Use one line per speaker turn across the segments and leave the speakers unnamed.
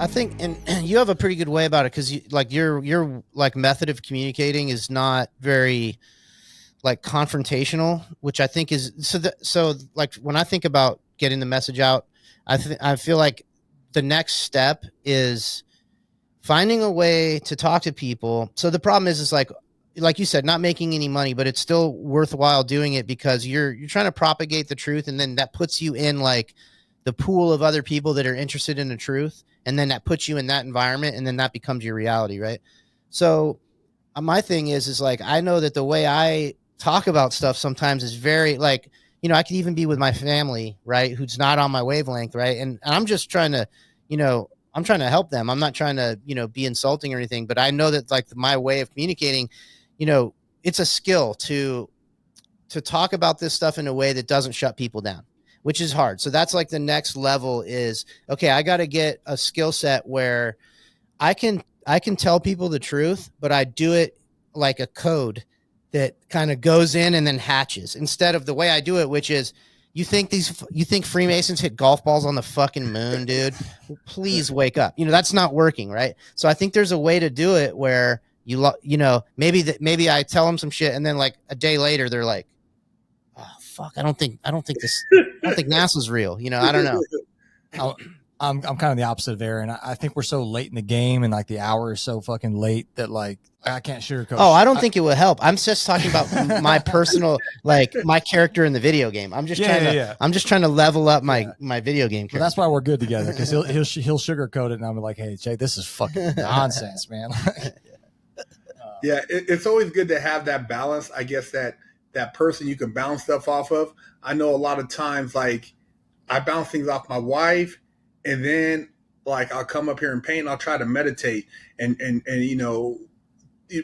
I think, and you have a pretty good way about it because your like method of communicating is not very like confrontational, which I think is so like when I think about getting the message out, I feel like the next step is finding a way to talk to people. So the problem is like you said, not making any money, but it's still worthwhile doing it because you're trying to propagate the truth, and then that puts you in like the pool of other people that are interested in the truth, and then that puts you in that environment, and then that becomes your reality, right? So my thing is like I know that the way I talk about stuff sometimes is very like, I could even be with my family, right, who's not on my wavelength, right, and I'm just trying to, I'm trying to help them. I'm not trying to, be insulting or anything, but I know that like my way of communicating, it's a skill to talk about this stuff in a way that doesn't shut people down, which is hard. So that's like the next level is, okay, I got to get a skill set where I can tell people the truth, but I do it like a code that kind of goes in and then hatches instead of the way I do it, which is you think Freemasons hit golf balls on the fucking moon, dude? Please wake up. That's not working, right? So I think there's a way to do it where maybe I tell them some shit and then like a day later they're like, oh fuck, I don't think NASA's real. I don't know.
I'm kind of the opposite of Aaron. I think we're so late in the game and like the hour is so fucking late that like I can't sugarcoat.
Oh, I don't think it will help. I'm just talking about my personal, like my character in the video game. I'm just trying to level up my video game character.
Well, that's why we're good together because he'll sugarcoat it and I'm like, hey, Jay, this is fucking nonsense, man.
Yeah, it's always good to have that balance. I guess that person you can bounce stuff off of. I know a lot of times like I bounce things off my wife. And then, like, I'll come up here and paint. And I'll try to meditate and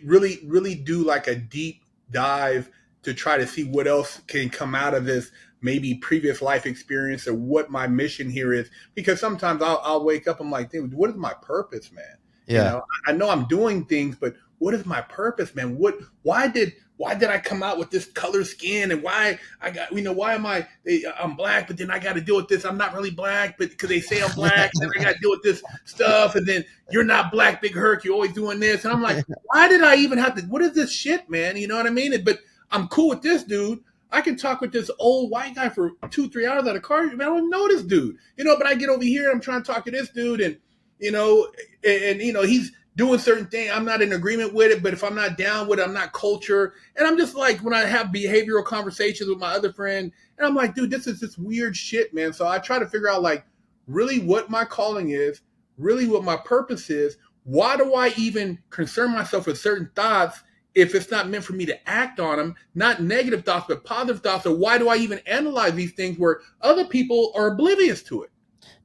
really do like a deep dive to try to see what else can come out of this, maybe previous life experience or what my mission here is. Because sometimes I'll wake up, I'm like, dude, what is my purpose, man?
Yeah.
I know I'm doing things, but what is my purpose, man? Why did I come out with this color skin, and why I'm black, but then I got to deal with this. I'm not really black, but because they say I'm black, and then I got to deal with this stuff. And then you're not black, Big Herc. You're always doing this, and I'm like, why did I even have to? What is this shit, man? You know what I mean? But I'm cool with this dude. I can talk with this old white guy for 2-3 hours at a car. Man, I don't know this dude, But I get over here, and I'm trying to talk to this dude, and he's doing certain things. I'm not in agreement with it, but if I'm not down with it, I'm not culture. And I'm just like, when I have behavioral conversations with my other friend, and I'm like, dude, this is this weird shit, man. So I try to figure out like really what my calling is, really what my purpose is. Why do I even concern myself with certain thoughts if it's not meant for me to act on them? Not negative thoughts, but positive thoughts. Or why do I even analyze these things where other people are oblivious to it?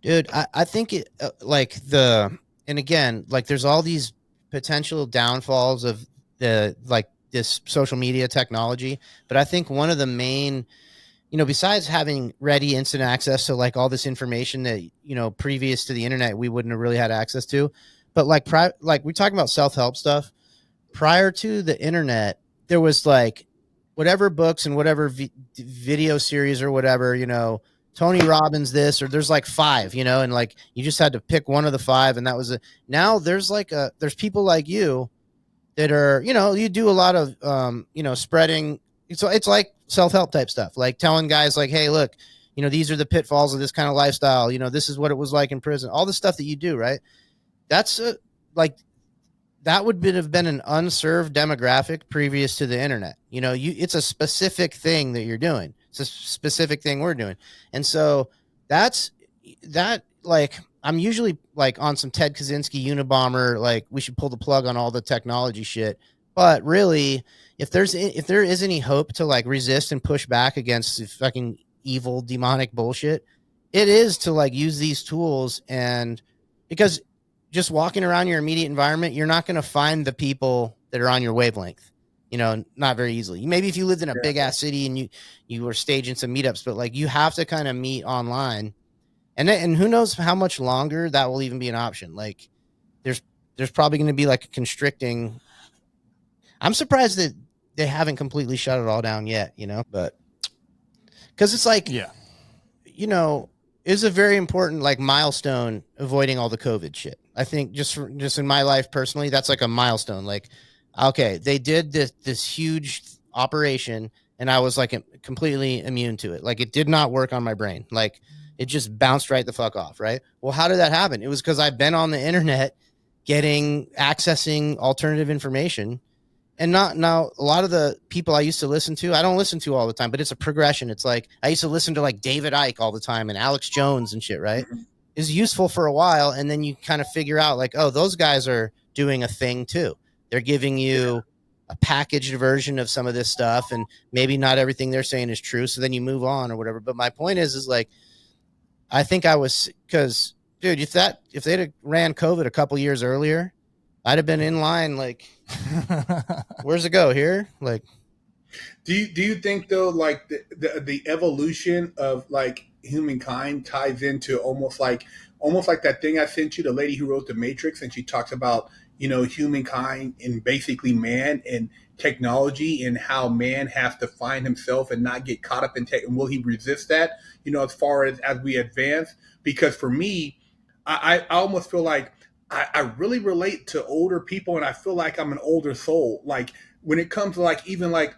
Dude, I think it and again, like there's all these potential downfalls of this social media technology, but I think one of the main, besides having ready instant access to like all this information that, previous to the internet, we wouldn't have really had access to, but like we're talking about self-help stuff prior to the internet, there was like whatever books and whatever video series or whatever, Tony Robbins this, or there's like 5, and like you just had to pick one of the 5, and that was it. Now there's there's people like you that are, you do a lot of spreading. It's like self-help type stuff, like telling guys like, hey, look, these are the pitfalls of this kind of lifestyle. This is what it was like in prison. All the stuff that you do, right? That's like that would have been an unserved demographic previous to the internet. It's a specific thing that you're doing. It's a specific thing we're doing. And so that like, I'm usually like on some Ted Kaczynski Unabomber, like we should pull the plug on all the technology shit. But really, if there is any hope to like resist and push back against the fucking evil demonic bullshit, it is to like use these tools. And because just walking around your immediate environment, you're not going to find the people that are on your wavelength. Not very easily. Maybe if you lived in a big ass city and you were staging some meetups, but like you have to kind of meet online, and who knows how much longer that will even be an option. Like there's probably going to be like a constricting. I'm surprised that they haven't completely shut it all down yet, but because it's like, is a very important like milestone avoiding all the COVID shit. I think just in my life personally, that's like a milestone. Like, okay, they did this huge operation, and I was like completely immune to it. Like, it did not work on my brain. Like, it just bounced right the fuck off. Right. Well, how did that happen? It was because I've been on the internet accessing alternative information. And not now, a lot of the people I used to listen to, I don't listen to all the time, but it's a progression. It's like I used to listen to like David Icke all the time and Alex Jones and shit, right?
Mhm.
Is useful for a while, and then you kind of figure out like, oh, those guys are doing a thing too. They're giving you a packaged version of some of this stuff, and maybe not everything they're saying is true. So then you move on or whatever. But my point is like, I think I was because, dude, if they'd have ran COVID a couple years earlier, I'd have been in line like, where's it go here? Like,
Do you think though, like the evolution of like humankind ties into almost like that thing I sent you, the lady who wrote the Matrix, and she talks about, you know, humankind and basically man and technology, and how man has to find himself and not get caught up in tech, and will he resist that, you know, as far as we advance? Because for me, I almost feel like I really relate to older people, and I feel like I'm an older soul. Like when it comes to like even like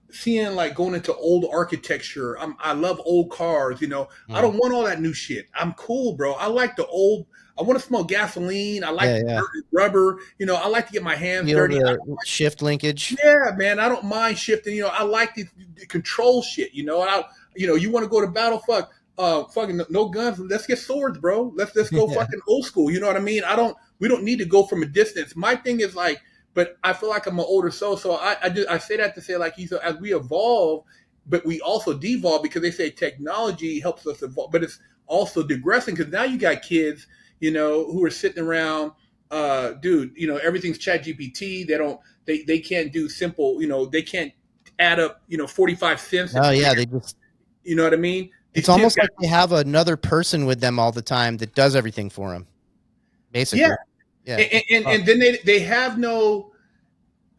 seeing like going into old architecture. I love old cars. You know, I don't want all that new shit. I'm cool, bro. I like the old. I want to smell gasoline. I like
yeah.
rubber. You know, I like to get my hands
Feel
dirty.
the shift linkage.
Yeah, man. I don't mind shifting. You know, I like the control shit. You know, you want to go to battle? Fucking no guns. Let's get swords, bro. Let's go
Yeah.
fucking old school. You know what I mean? We don't need to go from a distance. My thing is like, but I feel like I'm an older soul, so I say that to say like as we evolve, but we also devolve, because they say technology helps us evolve, but it's also digressing, because now you got kids, you know, who are sitting around, dude, you know, everything's Chat GPT. They can't do simple, you know, they can't add up, you know, 45 cents.
Oh yeah, they just.
You know what I mean?
It's almost like they have another person with them all the time that does everything for them. Basically.
Yeah. And then they have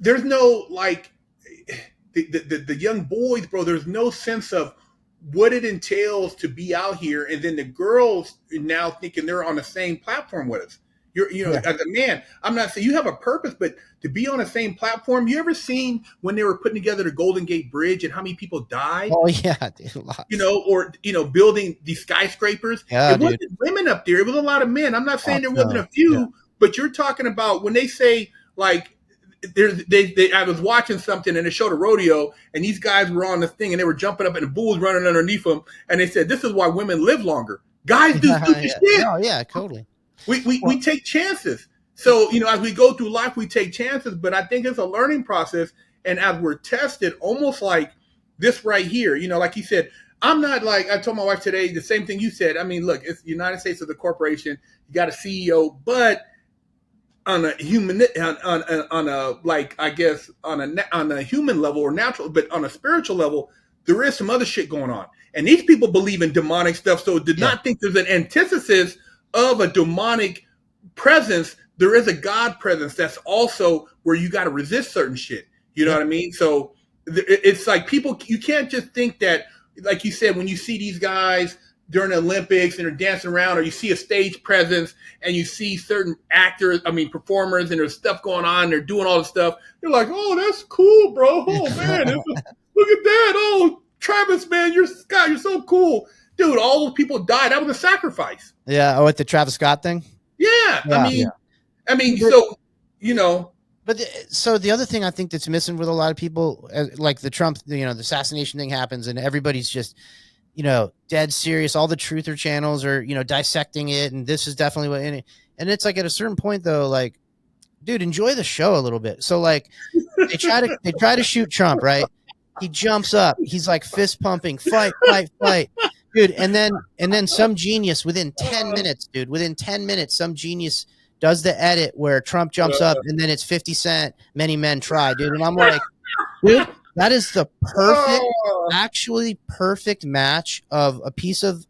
there's no like the young boys, bro. There's no sense of what it entails to be out here, and then the girls are now thinking they're on the same platform with us. As a man, I'm not saying you have a purpose, but to be on the same platform. You ever seen when they were putting together the Golden Gate Bridge and how many people died?
Oh yeah, dude,
you know, or building these skyscrapers.
Yeah,
it wasn't women up there; it was a lot of men. I'm not saying there wasn't a few, but you're talking about when they say like. I was watching something and it showed a rodeo, and these guys were on this thing and they were jumping up and the bull was running underneath them, and they said this is why women live longer. Guys do stupid shit.
Oh yeah, totally.
We take chances. So, you know, as we go through life, we take chances, but I think it's a learning process. And as we're tested, almost like this right here, you know, like you said, I'm not like, I told my wife today, the same thing you said. I mean, look, it's the United States of the corporation. You got a CEO, but on a human, on a like, I guess on a human level or natural, but on a spiritual level, there is some other shit going on. And these people believe in demonic stuff. So did not think there's an antithesis of a demonic presence. There is a God presence that's also where you got to resist certain shit. You know what I mean? So it's like people, you can't just think that, like you said, when you see these guys during the Olympics and they're dancing around, or you see a stage presence and you see certain performers, and there's stuff going on, they're doing all this stuff. You're like, oh, that's cool, bro. Oh man, look at that. Oh, Travis, man, you're so cool. Dude, all those people died. That was a sacrifice.
Yeah. Oh, at the Travis Scott thing?
Yeah. I mean, so, you know.
But so the other thing I think that's missing with a lot of people, like the Trump, you know, the assassination thing happens and everybody's just, you know, dead serious. All the truther channels are, you know, dissecting it. And this is definitely what, and it's like at a certain point though, like, dude, enjoy the show a little bit. So like they try to shoot Trump, right? He jumps up. He's like fist pumping, fight. Dude, and then some genius within 10 minutes, some genius does the edit where Trump jumps up and then it's 50 Cent, Many Men Try, dude. And I'm like, dude, that is the perfect match of a piece of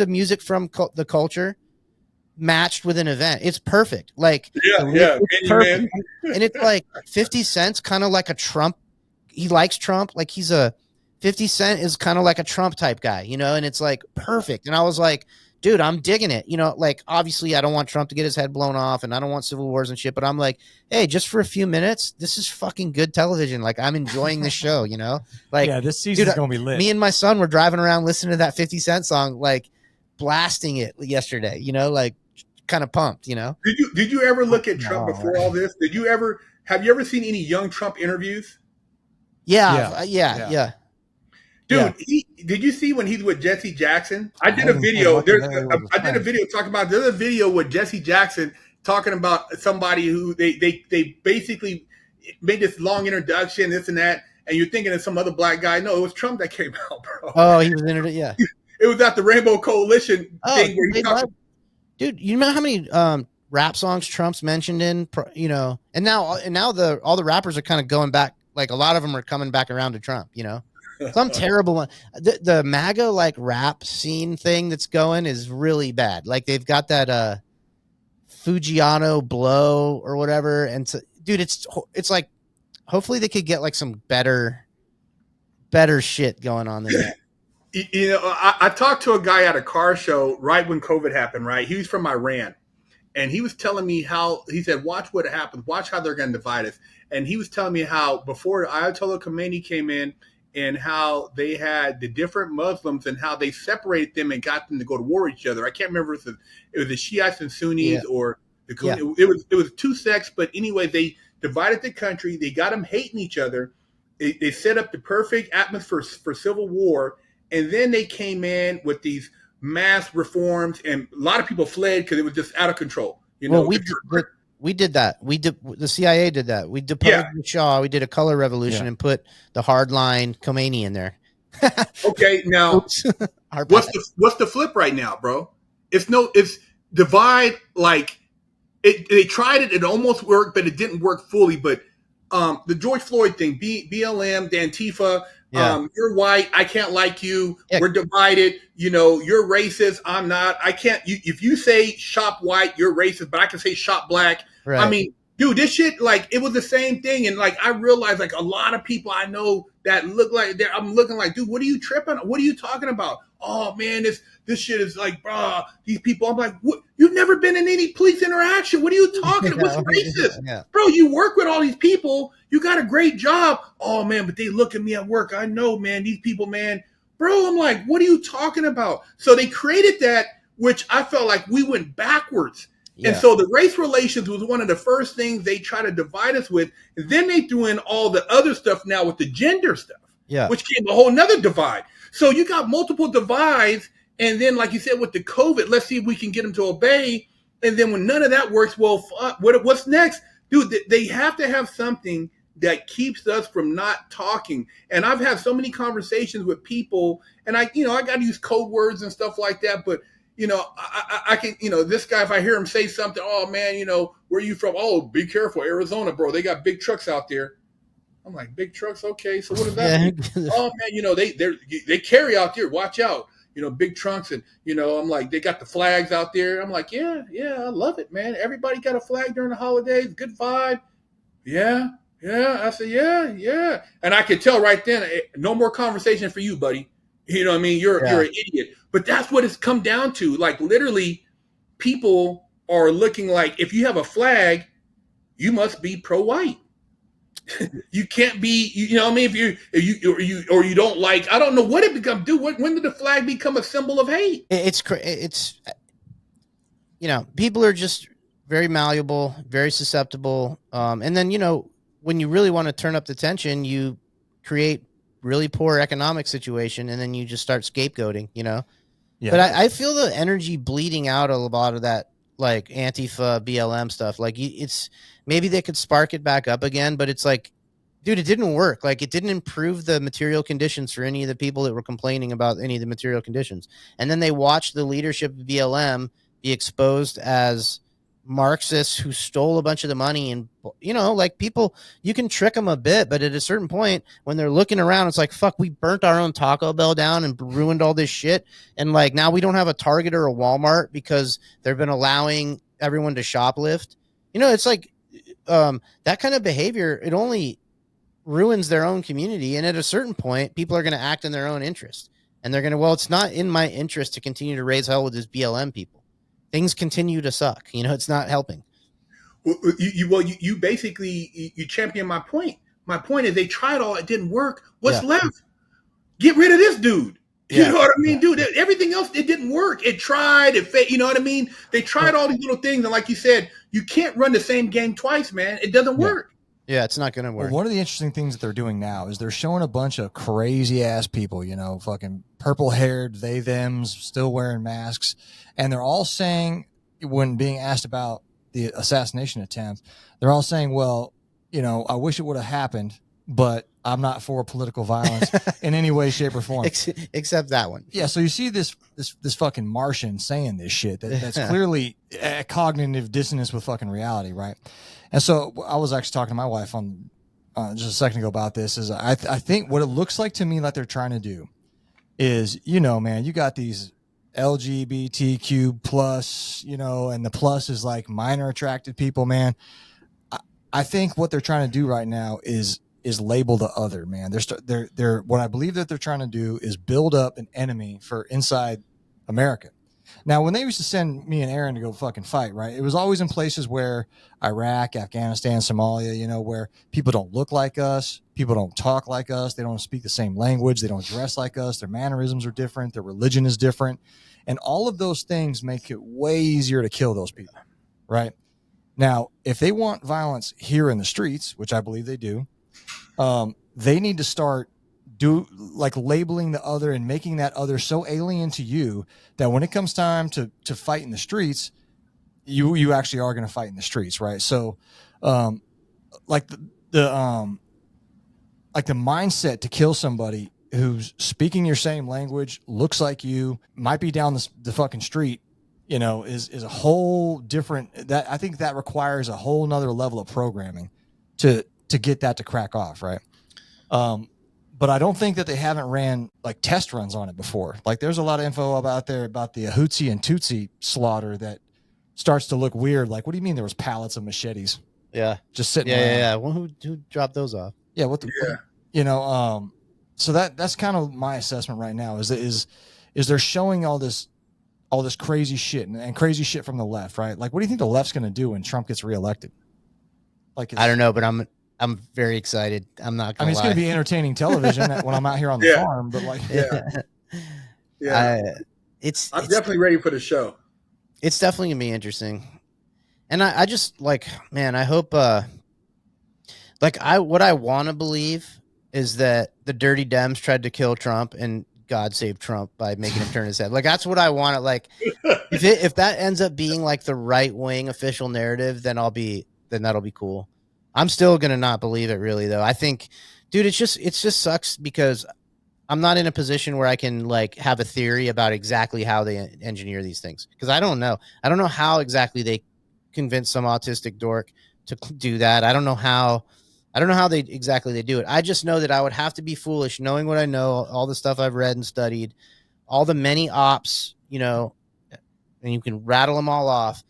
music from the culture matched with an event. It's perfect. Like, it's perfect. And it's like 50 Cent's kind of like a Trump. He likes Trump. Like 50 Cent is kind of like a Trump type guy, you know, and it's like perfect. And I was like, dude, I'm digging it. You know, like obviously I don't want Trump to get his head blown off and I don't want civil wars and shit, but I'm like, hey, just for a few minutes, this is fucking good television. Like I'm enjoying the show, you know? Like,
yeah, this
dude,
season's gonna be lit.
me and my son were driving around listening to that 50 Cent song, like blasting it yesterday, you know, like kind of pumped, you know?
Did you ever look at Trump
Oh,
before all this? Have you ever seen any young Trump interviews?
Yeah.
Dude, did you see when he's with Jesse Jackson? I did a
haven't seen
video.
what the hell was
I did a video talking about. There's a video with Jesse Jackson talking about somebody who they basically made this long introduction, this and that, and you're thinking of some other black guy. No, it was Trump that came out, bro.
Oh, he was in it. Yeah.
It was at the Rainbow Coalition thing where he talked.
Dude, you know how many rap songs Trump's mentioned in, you know, and now all the rappers are kind of going back. Like a lot of them are coming back around to Trump, you know. Some terrible one. The MAGA like rap scene thing that's going is really bad. Like they've got that Fujiano Blow or whatever, and dude, it's like hopefully they could get like some better shit going on than that.
You know, I talked to a guy at a car show right when COVID happened. Right, he was from Iran, and he was telling me how he said, "Watch what happens. Watch how they're going to divide us." And he was telling me how before Ayatollah Khomeini came in, and how they had the different Muslims and how they separated them and got them to go to war with each other. I can't remember if it was the Shiites and Sunnis or the it was two sects, but anyway, they divided the country. They got them hating each other. They set up the perfect atmosphere for civil war, and then they came in with these mass reforms, and a lot of people fled because it was just out of control. You know,
we did that. The CIA did that. We deposed the Shah. We did a color revolution and put the hardline Khomeini in there.
Okay, now what's the flip right now, bro? It's divide like they tried it. It almost worked, but it didn't work fully. But the George Floyd thing, BLM, the Antifa. You're white. I can't like you. Yeah. We're divided. You know, you're racist. I'm not. I can't. If you say shop white, you're racist, but I can say shop black. Right. I mean, dude, this shit, like, it was the same thing. And, like, I realized, like, a lot of people I know that look like I'm looking like, dude, what are you tripping? What are you talking about? Oh, man, this shit is like, bro, these people. I'm like, what? You've never been in any police interaction. What are you talking about? What's racist? Yeah. Bro, you work with all these people. You got a great job. Oh, man, but they look at me at work. I know, man, these people, man. Bro, I'm like, what are you talking about? So they created that, which I felt like we went backwards. Yeah. And so the race relations was one of the first things they try to divide us with. And then they threw in all the other stuff now with the gender stuff, which came a whole nother divide. So you got multiple divides. And then, like you said, with the COVID, let's see if we can get them to obey. And then when none of that works, well, what's next? Dude, they have to have something that keeps us from not talking. And I've had so many conversations with people, and I got to use code words and stuff like that. But, I can, this guy, if I hear him say something, oh, man, where are you from? Oh, be careful, Arizona, bro. They got big trucks out there. I'm like, big trucks? Okay, so what does that mean? Oh, man, they carry out there. Watch out. Big trunks. And, I'm like, they got the flags out there. I'm like, yeah, I love it, man. Everybody got a flag during the holidays. Good vibe. Yeah. I said, yeah. And I could tell right then, no more conversation for you, buddy. You know what I mean? You're an idiot. But that's what it's come down to. Like, literally, people are looking like, if you have a flag, you must be pro-white. You can't be, you know what I mean? If you don't like, I don't know what it becomes. Dude, when did the flag become a symbol of hate?
It's people are just very malleable, very susceptible. And then, when you really want to turn up the tension, you create really poor economic situation, and then you just start scapegoating, Yeah. But I feel the energy bleeding out a lot of that, like Antifa, BLM stuff. Like it's maybe they could spark it back up again, but it's like, dude, it didn't work. Like it didn't improve the material conditions for any of the people that were complaining about any of the material conditions. And then they watched the leadership of BLM be exposed as Marxists who stole a bunch of the money. And, like people, you can trick them a bit, but at a certain point when they're looking around, it's like, fuck, we burnt our own Taco Bell down and ruined all this shit. And like, now we don't have a Target or a Walmart because they've been allowing everyone to shoplift. It's like, that kind of behavior, it only ruins their own community. And at a certain point, people are going to act in their own interest. And they're going to, well, it's not in my interest to continue to raise hell with these BLM people. Things continue to suck. It's not helping.
Well, you basically you champion my point. My point is they tried all, it didn't work. What's left? Get rid of this dude. You know what I mean, dude? Everything else, it didn't work. It tried. You know what I mean? They tried all these little things, and like you said, you can't run the same game twice, man. It doesn't work.
Yeah, it's not going to work.
Well, one of the interesting things that they're doing now is they're showing a bunch of crazy ass people, fucking purple haired, they, thems, still wearing masks. And they're all saying, when being asked about the assassination attempt, they're all saying, well, I wish it would have happened, but I'm not for political violence in any way, shape, or form.
Except that one.
Yeah, so you see this fucking Martian saying this shit that's clearly a cognitive dissonance with fucking reality, right? And so I was actually talking to my wife on just a second ago about this. Is I think what it looks like to me like they're trying to do is, man, you got these LGBTQ plus, and the plus is like minor attracted people, man. I think what they're trying to do right now is label the other, man. They're what I believe that they're trying to do is build up an enemy for inside America. Now, when they used to send me and Aaron to go fucking fight, right, it was always in places where Iraq, Afghanistan, Somalia, where people don't look like us, people don't talk like us, they don't speak the same language, they don't dress like us, their mannerisms are different, their religion is different, and all of those things make it way easier to kill those people, right? Now, if they want violence here in the streets, which I believe they do, they need to start labeling the other and making that other so alien to you that when it comes time to fight in the streets, you actually are going to fight in the streets, right? So, like the mindset to kill somebody who's speaking your same language, looks like you, might be down the fucking street, is a whole different. That I think that requires a whole nother level of programming to get that to crack off, right? But I don't think that they haven't ran like test runs on it before. Like there's a lot of info out there about the Hootsie and Tootsie slaughter that starts to look weird. Like, what do you mean there was pallets of machetes?
Yeah.
Just sitting
around.
Yeah.
Well, who dropped those off?
Yeah. So that's kind of my assessment right now is they're showing all this crazy shit and crazy shit from the left, right? Like, what do you think the left's going to do when Trump gets reelected? Like,
I don't know, but I'm very excited. I'm not going to lie.
It's going to be entertaining television when I'm out here on the farm, but like,
I'm definitely ready for the show.
It's definitely going to be interesting. And I just man, I hope, what I want to believe is that the dirty Dems tried to kill Trump and God saved Trump by making him turn his head. Like, that's what I want. If that ends up being like the right wing official narrative, then that'll be cool. I'm still going to not believe it really though. I think, dude, it just sucks because I'm not in a position where I can have a theory about exactly how they engineer these things. Cause I don't know. I don't know how exactly they convince some autistic dork to do that. I don't know how they do it. I just know that I would have to be foolish knowing what I know, all the stuff I've read and studied, all the many ops, and you can rattle them all off.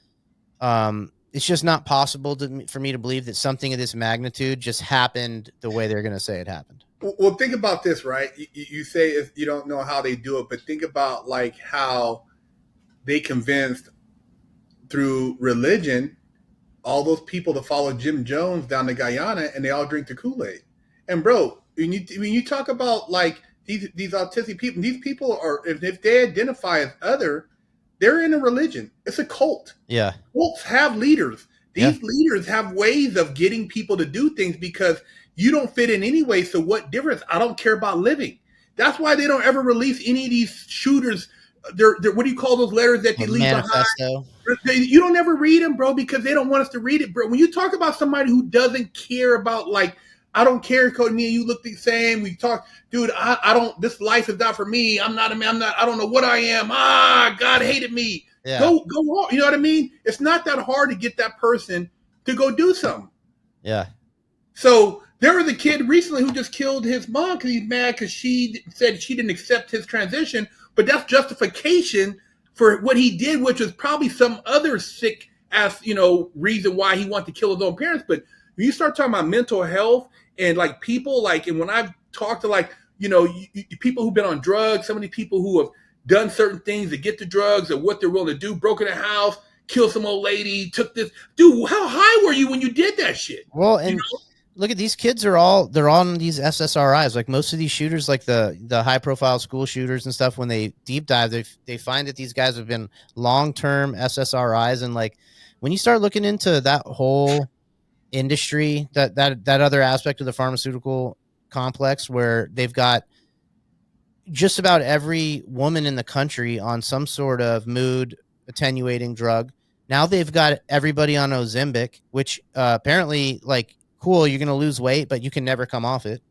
It's just not possible for me to believe that something of this magnitude just happened the way they're going to say it happened.
Well, think about this, right? You say if you don't know how they do it, but think about how they convinced through religion all those people to follow Jim Jones down to Guyana, and they all drink the Kool-Aid. And bro, when you talk about these autistic people, these people are, if they identify as other, they're in a religion. It's a cult.
Yeah.
Cults have leaders. These leaders have ways of getting people to do things because you don't fit in anyway. So what difference? I don't care about living. That's why they don't ever release any of these shooters. They're what do you call those letters that they leave
manifesto
behind? You don't ever read them, bro, because they don't want us to read it, bro. When you talk about somebody who doesn't care about I don't care, Cody, me and you look the same. We talk, dude, I don't, this life is not for me. I'm not a man. I don't know what I am. God hated me.
Yeah.
Go on. You know what I mean? It's not that hard to get that person to go do something.
Yeah.
So there was a kid recently who just killed his mom because he's mad because she said she didn't accept his transition. But that's justification for what he did, which was probably some other sick ass, reason why he wanted to kill his own parents. But when you start talking about mental health and people and when I've talked to people who've been on drugs, so many people who have done certain things to get the drugs or what they're willing to do, broken a house, killed some old lady, took this. Dude, how high were you when you did that shit?
Well,
You
and
know?
look at these kids are all they're on these SSRIs. Like most of these shooters, like the high profile school shooters and stuff, when they deep dive, they find that these guys have been long term SSRIs, and like when you start looking into that whole industry, that other aspect of the pharmaceutical complex, where they've got just about every woman in the country on some sort of mood attenuating drug. Now they've got everybody on Ozempic, which apparently, like, cool, you're going to lose weight, but you can never come off it.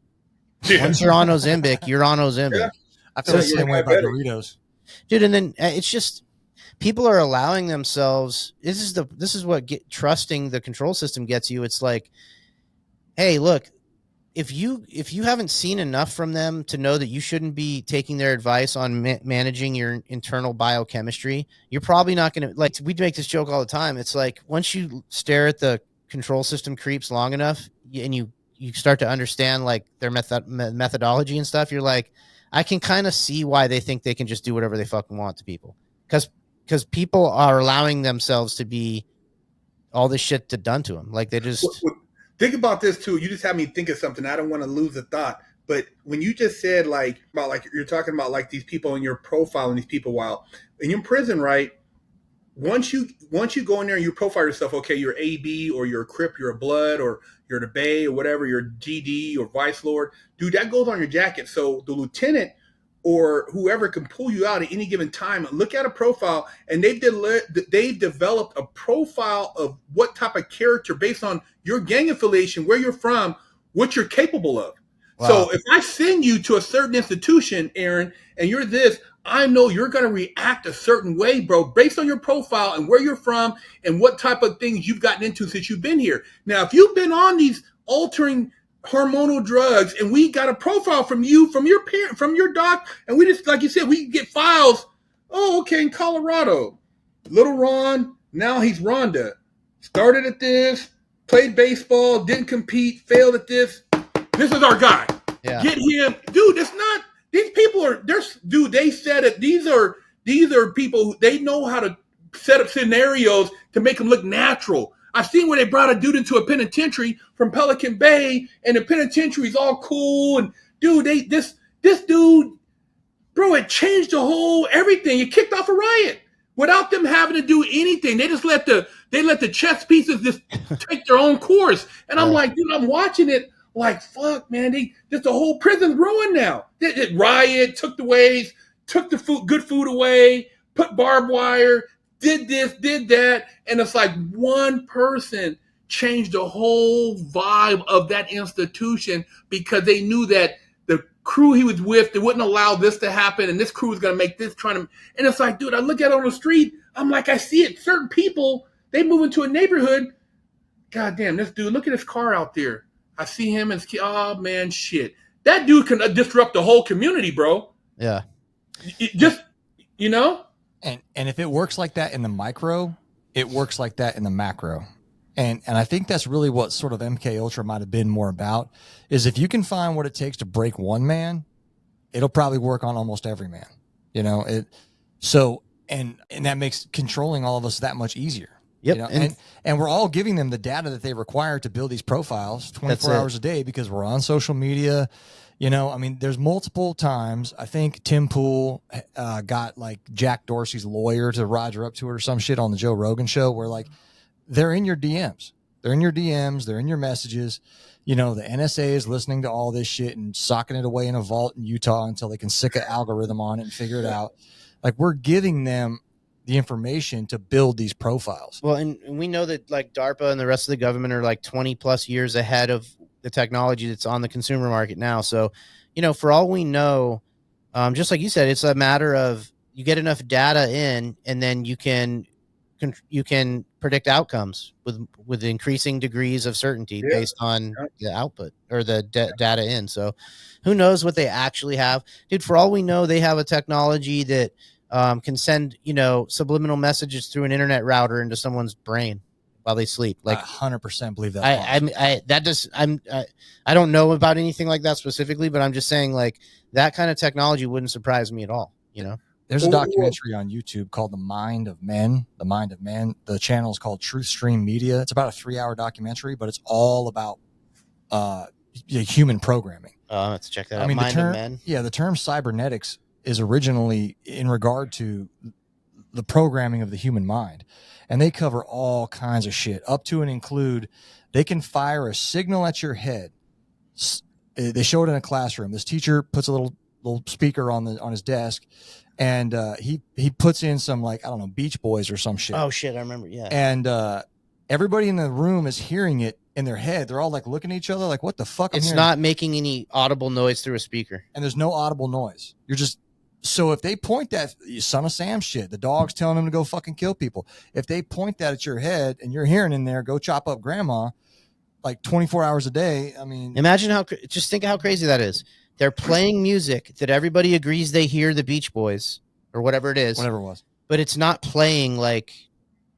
Yeah.
Once you're on Ozempic, you're on
Yeah.
Ozempic.
I feel
So,
the
You're
same way about
diabetic.
Doritos.
dude, and then it's just people are allowing themselves. This is what trusting the control system gets you. It's like, hey, look, if you haven't seen enough from them to know that you shouldn't be taking their advice on managing your internal biochemistry, you're probably not going to, like, we make this joke all the time. It's like once you stare at the control system creeps long enough and you start to understand like their methodology and stuff, you're like, I can kind of see why they think they can just do whatever they fucking want to people, because people are allowing themselves to be all this shit done to them. Like they just
Think about this too. You just had me think of something. I don't want to lose a thought. But when you just said like about like you're talking about like these people in your profile and these people while in prison, right? Once you go in there and you profile yourself, okay, you're AB or you're a Crip, you're a Blood, or you're the Bay or whatever, you're GD or Vice Lord, dude, that goes on your jacket. So the lieutenant or whoever can pull you out at any given time, look at a profile, and they've developed a profile of what type of character based on your gang affiliation, where you're from, what you're capable of.
wow.
So if I send you to a certain institution, Aaron, and you're this, I know you're going to react a certain way, bro, based on your profile and where you're from and what type of things you've gotten into since you've been here. Now, if you've been on these altering hormonal drugs and we got a profile from you, from your parent, from your doc, and we just, like you said, we get files. Oh, okay, in Colorado, little Ron, now he's Rhonda. Started at this, played baseball, didn't compete, failed at this. This is our guy.
Yeah.
Get him, dude. It's not. These people are. Dude. They said it. These are people who they know how to set up scenarios to make them look natural. I've seen where they brought a dude into a penitentiary from Pelican Bay, and the penitentiary's all cool. And dude, this dude, bro, it changed the whole everything. It kicked off a riot without them having to do anything. They just let the chess pieces just take their own course. And I'm like, dude, I'm watching it like, fuck, man, just the whole prison's ruined now. They riot, took the ways, took the good food away, put barbed wire, did this, did that, and it's like one person changed the whole vibe of that institution because they knew that the crew he was with, they wouldn't allow this to happen, and this crew was going to make this trying to. And it's like, dude, I look at it on the street, I'm like, I see it. Certain people, they move into a neighborhood. God damn, this dude, look at his car out there. I see him and oh man, shit. That dude can disrupt the whole community, bro.
Yeah.
Just, you know?
And if it works like that in the micro, it works like that in the macro. And I think that's really what sort of MK Ultra might have been more about, is if you can find what it takes to break one man, it'll probably work on almost every man. You know, and that makes controlling all of us that much easier.
Yep.
You know? And we're all giving them the data that they require to build these profiles 24 hours a day because we're on social media. You know, I mean, there's multiple times. I think Tim Pool got like Jack Dorsey's lawyer to Roger up to it or some shit on the Joe Rogan show where like they're in your DMs. They're in your DMs. They're in your messages. You know, the NSA is listening to all this shit and socking it away in a vault in Utah until they can stick an algorithm on it and figure it out. Like we're giving them the information to build these profiles.
Well, and we know that like DARPA and the rest of the government are like 20 plus years ahead of the technology that's on the consumer market now. So, you know, for all we know, just like you said, it's a matter of you get enough data in, and then you can predict outcomes with increasing degrees of certainty based on the output or the data in. So, who knows what they actually have, dude? For all we know, they have a technology that can send, you know, subliminal messages through an internet router into someone's brain while they sleep. Like,
I 100% believe that.
I don't know about anything like that specifically, but I'm just saying, like, that kind of technology wouldn't surprise me at all. You know,
there's a documentary on YouTube called The Mind of Men. The Mind of Men. The channel is called Truth Stream Media. It's about a 3-hour documentary, but it's all about human programming.
Let's check that out.
Mind
the
term,
of Men.
Yeah, the term cybernetics is originally in regard to the programming of the human mind, and they cover all kinds of shit, up to and include they can fire a signal at your head. They show it in a classroom. This teacher puts a little speaker on his desk, and he puts in some, like, I don't know, Beach Boys or some shit.
Oh shit, I remember. Yeah,
and everybody in the room is hearing it in their head. They're all like looking at each other like, what the fuck?
It's not making any audible noise through a speaker.
And there's no audible noise. You're just, so if they point that Son of Sam shit, the dog's telling them to go fucking kill people. If they point that at your head and you're hearing in there, go chop up grandma, like 24 hours a day. I mean,
imagine just think of how crazy that is. They're playing music that everybody agrees they hear the Beach Boys or whatever it is.
Whatever it was.
But it's not playing, like,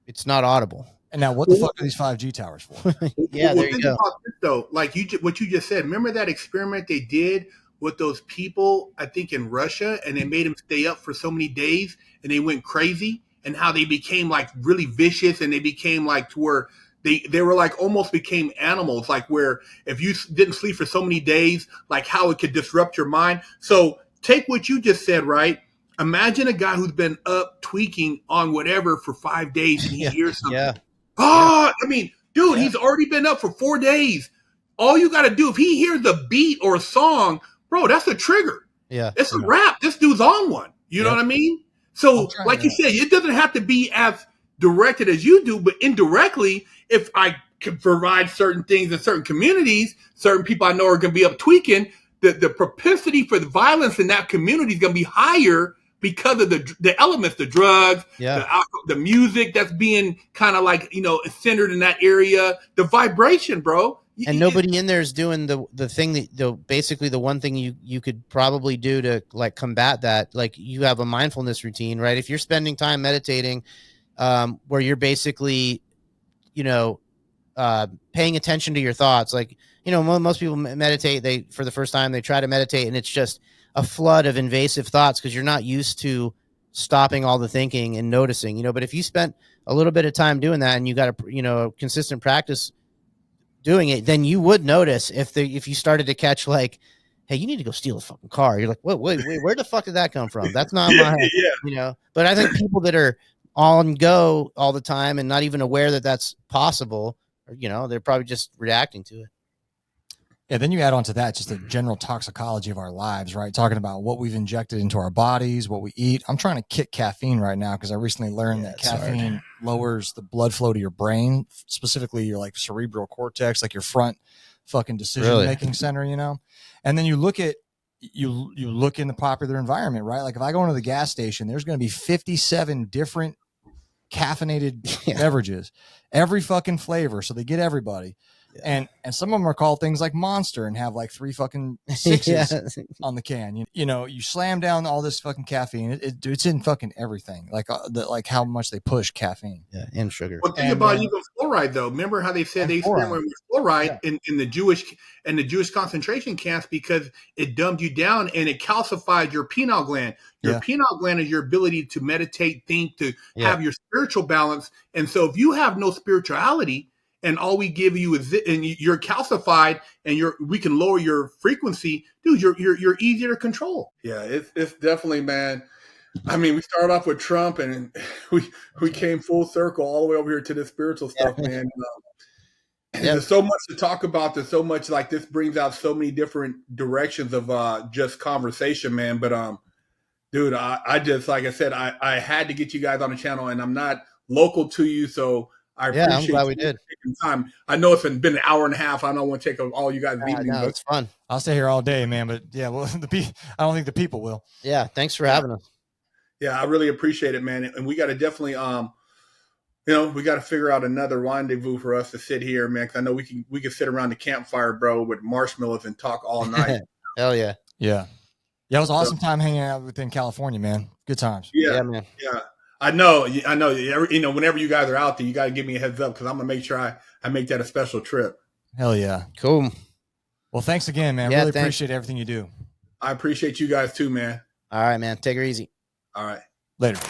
it's not audible.
And now, what the fuck are these 5G towers for?
Yeah, there you go.
About this, though, like what you just said. Remember that experiment they did with those people, I think in Russia, and they made them stay up for so many days, and they went crazy, and how they became like really vicious, and they became like to where they were like almost became animals, like where if you didn't sleep for so many days, like how it could disrupt your mind. So take what you just said, right? Imagine a guy who's been up tweaking on whatever for 5 days, and he hears something.
Yeah.
Oh, I mean, dude, he's already been up for 4 days. All you got to do, if he hears a beat or a song, bro, that's a trigger.
Yeah.
It's a rap. This dude's on one. You know what I mean? So, like you said, it doesn't have to be as directed as you do, but indirectly, if I can provide certain things in certain communities, certain people I know are going to be up tweaking, the propensity for the violence in that community is going to be higher because of the elements, the drugs, the music that's being kind of like, centered in that area, the vibration, bro.
And nobody in there is doing the thing that basically the one thing you could probably do to like combat that. Like, you have a mindfulness routine, right? If you're spending time meditating, where you're basically, paying attention to your thoughts, like, most people meditate, for the first time, they try to meditate, and it's just a flood of invasive thoughts because you're not used to stopping all the thinking and noticing, but if you spent a little bit of time doing that and you got a consistent practice doing it, then you would notice if you started to catch, like, hey, you need to go steal a fucking car. You're like, wait, where the fuck did that come from? That's not my, but I think people that are on go all the time and not even aware that that's possible, they're probably just reacting to it.
Yeah, then you add on to that just the general toxicology of our lives, right? Talking about what we've injected into our bodies, what we eat. I'm trying to kick caffeine right now because I recently learned that caffeine lowers the blood flow to your brain, specifically your like cerebral cortex, like your front fucking decision-making center, And then you look at you look in the popular environment, right? Like if I go into the gas station, there's going to be 57 different caffeinated beverages, every fucking flavor, so they get everybody. And some of them are called things like Monster and have like 3 fucking 6s on the can. You slam down all this fucking caffeine. It's in fucking everything. Like like how much they push caffeine.
Yeah, and sugar.
Well, think about even fluoride though. Remember how they said they experimented with fluoride in the Jewish concentration camps because it dumbed you down and it calcified your pineal gland. Your pineal gland is your ability to meditate, think, to have your spiritual balance. And so if you have no spirituality, and all we give you is and you're calcified, and we can lower your frequency, dude. You're easier to control. Yeah, it's definitely, man. I mean, we started off with Trump, and we came full circle all the way over here to this spiritual stuff, man. There's so much to talk about. There's so much, like, this brings out so many different directions of just conversation, man. But dude, I just, like I said, I had to get you guys on the channel, and I'm not local to you, so. I appreciate
I'm glad we did.
Taking time. I know it's been an hour and a half. I don't want to take all you guys' evening.
No, it's fun.
I'll stay here all day, man. But yeah, well, I don't think the people will.
Yeah, thanks for having us.
Yeah, I really appreciate it, man. And we got to definitely, we got to figure out another rendezvous for us to sit here, man. Because I know we can sit around the campfire, bro, with marshmallows and talk all night.
Hell yeah.
Yeah. Yeah, it was an awesome time hanging out within California, man. Good times.
Yeah,
man.
Yeah. I know. You know, whenever you guys are out there, you got to give me a heads up because I'm gonna make sure I make that a special trip.
Hell yeah.
Cool.
Well, thanks again, man.
Yeah,
Really
thanks.
appreciate everything you do.
I appreciate you guys too, man.
All right, man. Take her easy.
All right.
Later.